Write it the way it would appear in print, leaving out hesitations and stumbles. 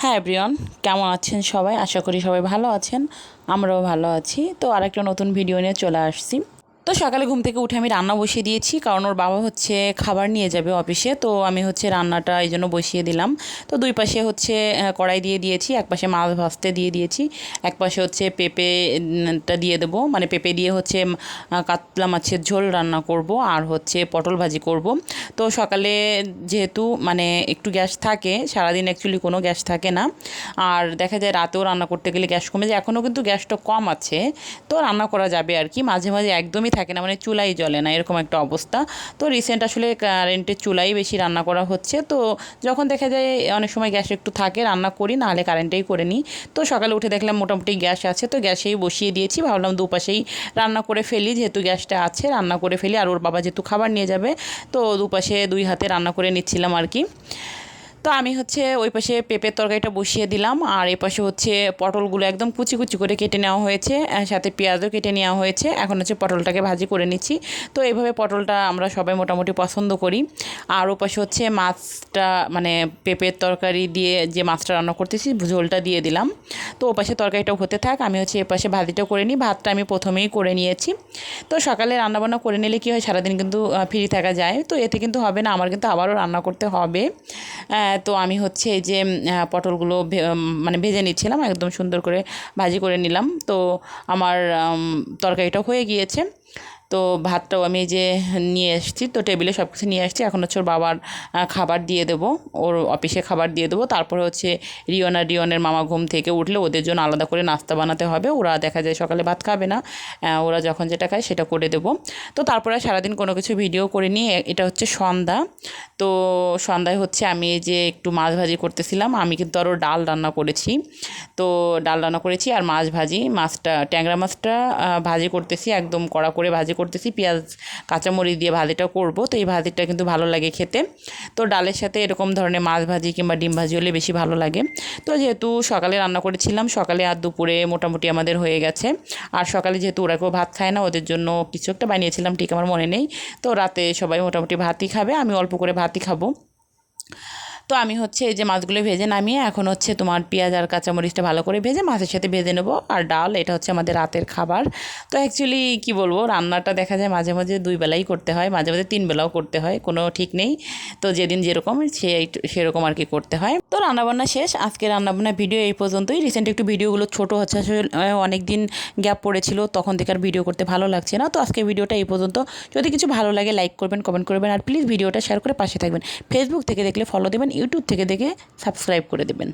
হ্যাঁ এভরিওয়ান, কেমন আছেন সবাই? আশা করি সবাই ভালো আছেন। আমরাও ভালো আছি। তো আরেকটা নতুন ভিডিও নিয়ে চলে আসছি। তো সকালে ঘুম থেকে উঠে আমি রান্না বসিয়ে দিয়েছি, কারণ ওর বাবা হচ্ছে খাবার নিয়ে যাবে অফিসে। তো আমি হচ্ছে রান্নাটা এই জন্য বসিয়ে দিলাম। তো দুই পাশে হচ্ছে কড়াই দিয়ে দিয়েছি, এক পাশে মাছ ভাজতে দিয়ে দিয়েছি, এক পাশে হচ্ছে পেঁপেটা দিয়ে দেবো, মানে পেঁপে দিয়ে হচ্ছে কাতলা মাছের ঝোল রান্না করব আর হচ্ছে পটল ভাজি করব। তো সকালে যেহেতু মানে একটু গ্যাস থাকে, সারাদিন অ্যাকচুয়ালি কোনো গ্যাস থাকে না, আর দেখা যায় রাতেও রান্না করতে গেলে গ্যাস কমে যায়। এখনও কিন্তু গ্যাসটা কম আছে, তো রান্না করা যাবে আর কি। মাঝে মাঝে একদমই থাকে না, মানে চুলাই জ্বলে না, এরকম একটা অবস্থা। তো রিসেন্ট আসলে কারেন্টের চুলাই বেশি রান্না করা হচ্ছে। তো যখন দেখা যায় অনেক সময় গ্যাস একটু থাকে, রান্না করি, নাহলে কারেন্টেই করে নিই। তো সকালে উঠে দেখলাম মোটামুটি গ্যাস আছে, তো গ্যাসেই বসিয়ে দিয়েছি। ভাবলাম দুপাশেই রান্না করে ফেলি, যেহেতু গ্যাসটা আছে রান্না করে ফেলি। আর ওর বাবা যেহেতু খাবার নিয়ে যাবে, তো দুপাশে দুই হাতে রান্না করে নিচ্ছিলাম আর কি। তো আমি হচ্ছে ওই পাশে পেঁপের তরকারিটা বসিয়ে দিলাম, আর এই পাশে হচ্ছে পটলগুলো একদম কুচি কুচি করে কেটে নেওয়া হয়েছে, সাথে পেঁয়াজও কেটে নেওয়া হয়েছে। এখন হচ্ছে পটলটাকে ভাজি করে নিচ্ছি। তো এইভাবে পটলটা আমরা সবাই মোটামুটি পছন্দ করি। আর ও পাশে হচ্ছে মাছটা, মানে পেঁপের তরকারি দিয়ে যে মাছটা রান্না করতেছি, ঝোলটা দিয়ে দিলাম। তো ও পাশে তরকারিটাও হতে থাক, আমি হচ্ছে এ পাশে ভাজিটাও করে নিই। ভাতটা আমি প্রথমেই করে নিয়েছি। তো সকালে রান্নাবান্না করে নিলে কী হয়, সারাদিন কিন্তু ফ্রি থাকা যায়। তো এতে কিন্তু হবে না, আমার কিন্তু আবারও রান্না করতে হবে। তো আমি হচ্ছে এই যে পটলগুলো মানে ভেজে নিচ্ছিলাম, একদম সুন্দর করে ভাজি করে নিলাম। তো আমার তরকারিটাও হয়ে গিয়েছে। তো ভাতটাও আমি যে নিয়ে এসেছি, তো টেবিলে সব কিছু নিয়ে আসছি। এখন হচ্ছে ওর বাবার খাবার দিয়ে দেবো, ওর অফিসে খাবার দিয়ে দেবো। তারপরে হচ্ছে রিয়নের মামা ঘুম থেকে উঠলে ওদের জন্য আলাদা করে নাস্তা বানাতে হবে। ওরা দেখা যায় সকালে ভাত খাবে না, ওরা যখন যেটা খায় সেটা করে দেবো। তো তারপরে সারাদিন কোনো কিছু ভিডিও করে নিয়ে এটা হচ্ছে সন্ধ্যা। তো সন্ধ্যায় হচ্ছে আমি এই যে একটু মাছ ভাজি করতেছিলাম। আমি কিন্তু আরও ডাল রান্না করেছি। তো ডাল রান্না করেছি আর মাছ ভাজি, ট্যাংরা মাছটা ভাজি করতেছি, একদম কড়া করে ভাজি করতেছি। পেঁয়াজ কাঁচামরিচ দিয়ে ভাজিটা করব। তো এই ভাজিটা কিন্তু ভালো লাগে খেতে। তো ডালের সাথে এরকম ধরনের মাছ ভাজি কিংবা ডিম ভাজি হলে বেশি ভালো লাগে। তো যেহেতু সকালে রান্না করেছিলাম, সকালে আর দুপুরে মোটামুটি আমাদের হয়ে গেছে। আর সকালে যেহেতু ওরা কেউ ভাত খায় না, ওদের জন্য কিছু একটা বানিয়েছিলাম, ঠিক আমার মনে নেই। তো রাতে সবাই মোটামুটি ভাতই খাবে, আমি অল্প করে ভাতই খাবো। তো আমি হচ্ছে এই যে মাছগুলো ভেজে নামিয়ে এখন হচ্ছে তোমার পেঁয়াজ আর কাঁচামরিচটা ভালো করে ভেজে মাছের সাথে ভেজে নেবো। আর ডাল, এটা হচ্ছে আমাদের রাতের খাবার। তো অ্যাকচুয়ালি কী বলবো, রান্নাটা দেখা যায় মাঝে মাঝে দুই বেলাই করতে হয়, মাঝে মাঝে তিন বেলাও করতে হয়, কোনো ঠিক নেই। তো যেদিন যেরকম সেরকম আর কি করতে হয়। তো রান্নাবান্না শেষ, আজকে রান্নাবান্না ভিডিও এই পর্যন্তই। রিসেন্ট একটু ভিডিওগুলো ছোটো হচ্ছে, আসলে অনেক দিন গ্যাপ পড়েছিল, তখন থেকে আর ভিডিও করতে ভালো লাগছে না। তো আজকে ভিডিওটা এই পর্যন্ত। যদি কিছু ভালো লাগে লাইক করবেন, কমেন্ট করবেন, আর প্লিজ ভিডিওটা শেয়ার করে পাশে থাকবেন। ফেসবুক থেকে দেখলে ফলো দেবেন, ইউটিউব থেকে দেখে সাবস্ক্রাইব করে দেবেন।